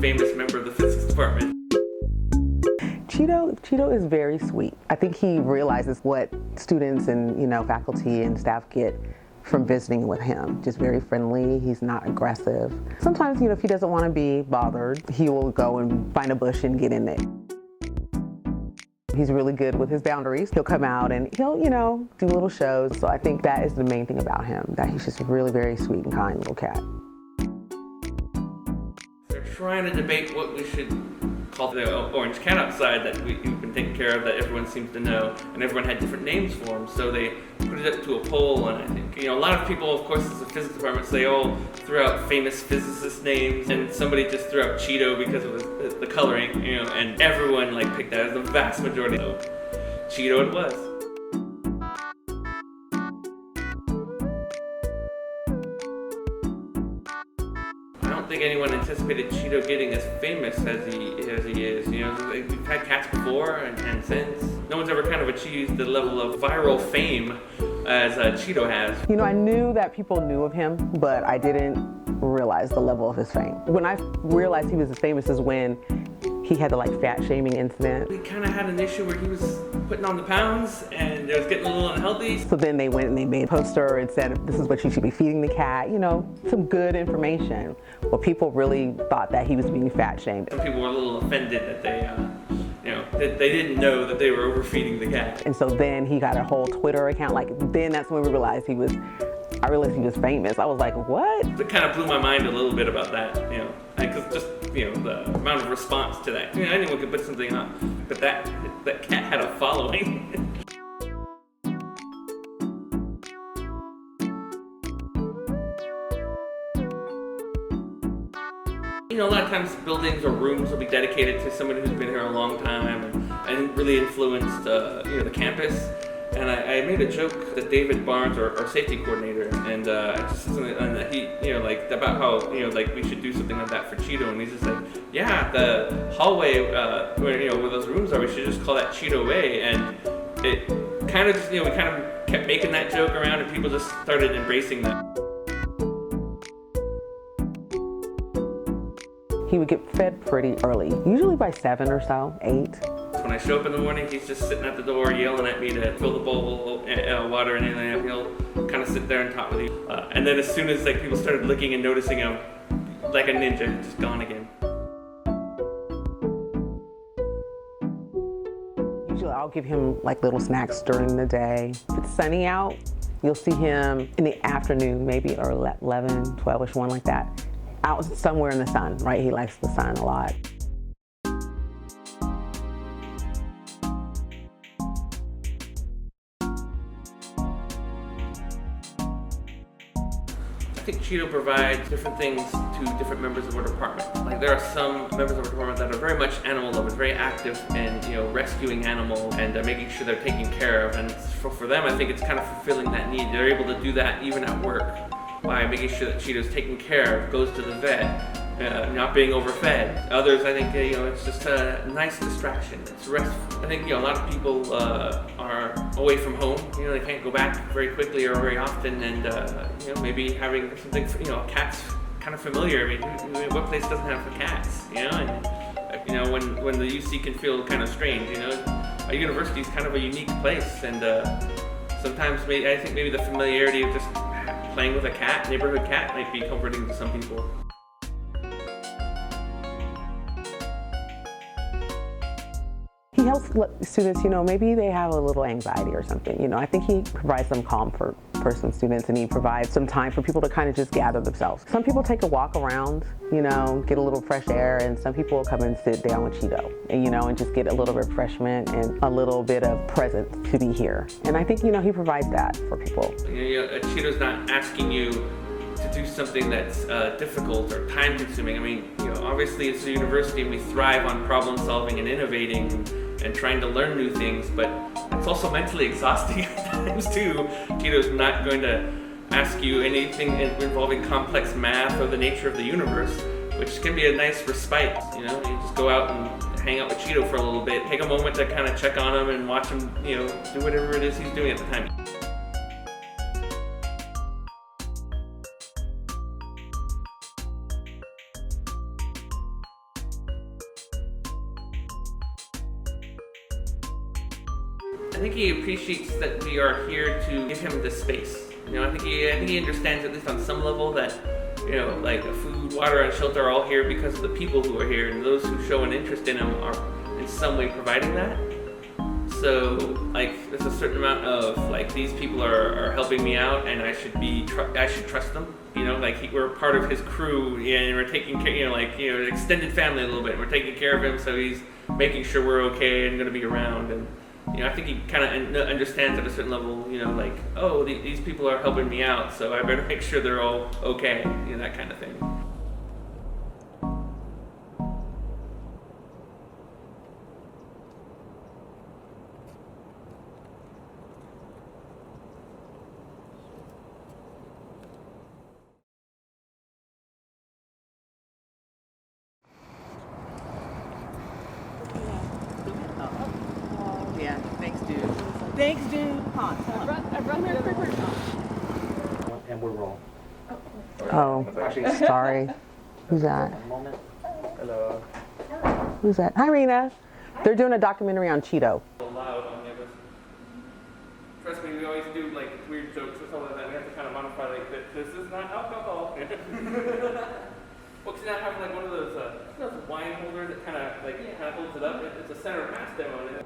famous member of the physics department. Cheeto is very sweet. I think he realizes what students and faculty and staff get from visiting with him. Just very friendly. He's not aggressive. Sometimes, if he doesn't want to be bothered, he will go and find a bush and get in it. He's really good with his boundaries. He'll come out and he'll, do little shows. So I think that is the main thing about him, that he's just a really very sweet and kind little cat. They're trying to debate what we should call the orange cat outside that we've been taking care of, that everyone seems to know, and everyone had different names for him. So they put it up to a poll, and I think, a lot of people, of course, as a physics department, so they all threw out famous physicist names, and somebody just threw out Cheeto because of the coloring, and everyone picked that as the vast majority. So Cheeto it was. I don't think anyone anticipated Cheeto getting as famous as he is. We've had cats before and since. No one's ever kind of achieved the level of viral fame as Cheeto has. I knew that people knew of him, but I didn't realize the level of his fame. When I realized he was as famous as when he had the fat shaming incident. We kind of had an issue where he was putting on the pounds and it was getting a little unhealthy. So then they went and they made a poster and said, this is what you should be feeding the cat, some good information. Well, people really thought that he was being fat shamed. Some people were a little offended that they didn't know that they were overfeeding the cat. And so then he got a whole Twitter account. Then that's when we realized I realized he was famous. I was like, what? It kind of blew my mind a little bit about that, because just, the amount of response to that. Anyone could put something up, but that cat had a following. A lot of times buildings or rooms will be dedicated to somebody who's been here a long time and really influenced, the campus. And I made a joke that David Barnes, our safety coordinator, and just something, and he, about how, we should do something like that for Cheeto, and he's just like, yeah, the hallway where those rooms are, we should just call that Cheeto Way, and it kind of just, we kind of kept making that joke around, and people just started embracing that. He would get fed pretty early, usually by 7 or so, 8. When I show up in the morning, he's just sitting at the door yelling at me to fill the bowl of water and anything. He'll kind of sit there and talk with you. And then as soon as people started looking and noticing him, like a ninja, just gone again. Usually I'll give him little snacks during the day. If it's sunny out, you'll see him in the afternoon, maybe or 11, 12ish, one like that. Out somewhere in the sun, right? He likes the sun a lot. I think Cheeto provides different things to different members of our department. There are some members of our department that are very much animal lovers, very active in rescuing animals and making sure they're taken care of. And for them, I think it's kind of fulfilling that need. They're able to do that even at work by making sure that Cheeto's taken care of, goes to the vet, not being overfed. Others, I think, it's just a nice distraction. It's restful. I think, a lot of people are away from home. They can't go back very quickly or very often, and maybe having something, cats kind of familiar. I mean, what place doesn't have cats? And when the UC can feel kind of strange. A university is kind of a unique place, and sometimes I think maybe the familiarity of just playing with a cat, neighborhood cat, might be comforting to some people. He helps students, maybe they have a little anxiety or something. I think he provides some calm for some students, and he provides some time for people to kind of just gather themselves. Some people take a walk around, get a little fresh air, and some people will come and sit down with Cheeto, and just get a little refreshment and a little bit of presence to be here. And I think, he provides that for people. Cheeto's not asking you to do something that's difficult or time-consuming. I mean, obviously it's a university and we thrive on problem solving and innovating and trying to learn new things, but it's also mentally exhausting at times too. Cheeto's not going to ask you anything involving complex math or the nature of the universe, which can be a nice respite. You just go out and hang out with Cheeto for a little bit, take a moment to kind of check on him and watch him, do whatever it is he's doing at the time. think he appreciates that we are here to give him the space. You know, I think he understands, at least on some level, that, you know, like food, water, and shelter are all here because of the people who are here, and those who show an interest in him are in some way providing that. So, like, there's a certain amount of, like, these people are helping me out, and I should trust them. You know, like, we're part of his crew, and we're taking care, you know, like, you know, an extended family a little bit. We're taking care of him, so he's making sure we're okay and going to be around. And, you know, I think he kind of understands at a certain level, you know, like, oh, these people are helping me out, so I better make sure they're all okay, you know, that kind of thing. Yeah, thanks, dude. Thanks, dude. I brought the other one. And we're rolling. Oh, sorry. Who's that? One moment. Hello. Who's that? Hi, Rena. They're doing a documentary on Cheeto. Loud on the others. Trust me, we always do like weird jokes or something like that. We have to kind of modify like this is not alcohol. Well, because now have like one of those wine holders that kind of holds it up. It's a center mass demo.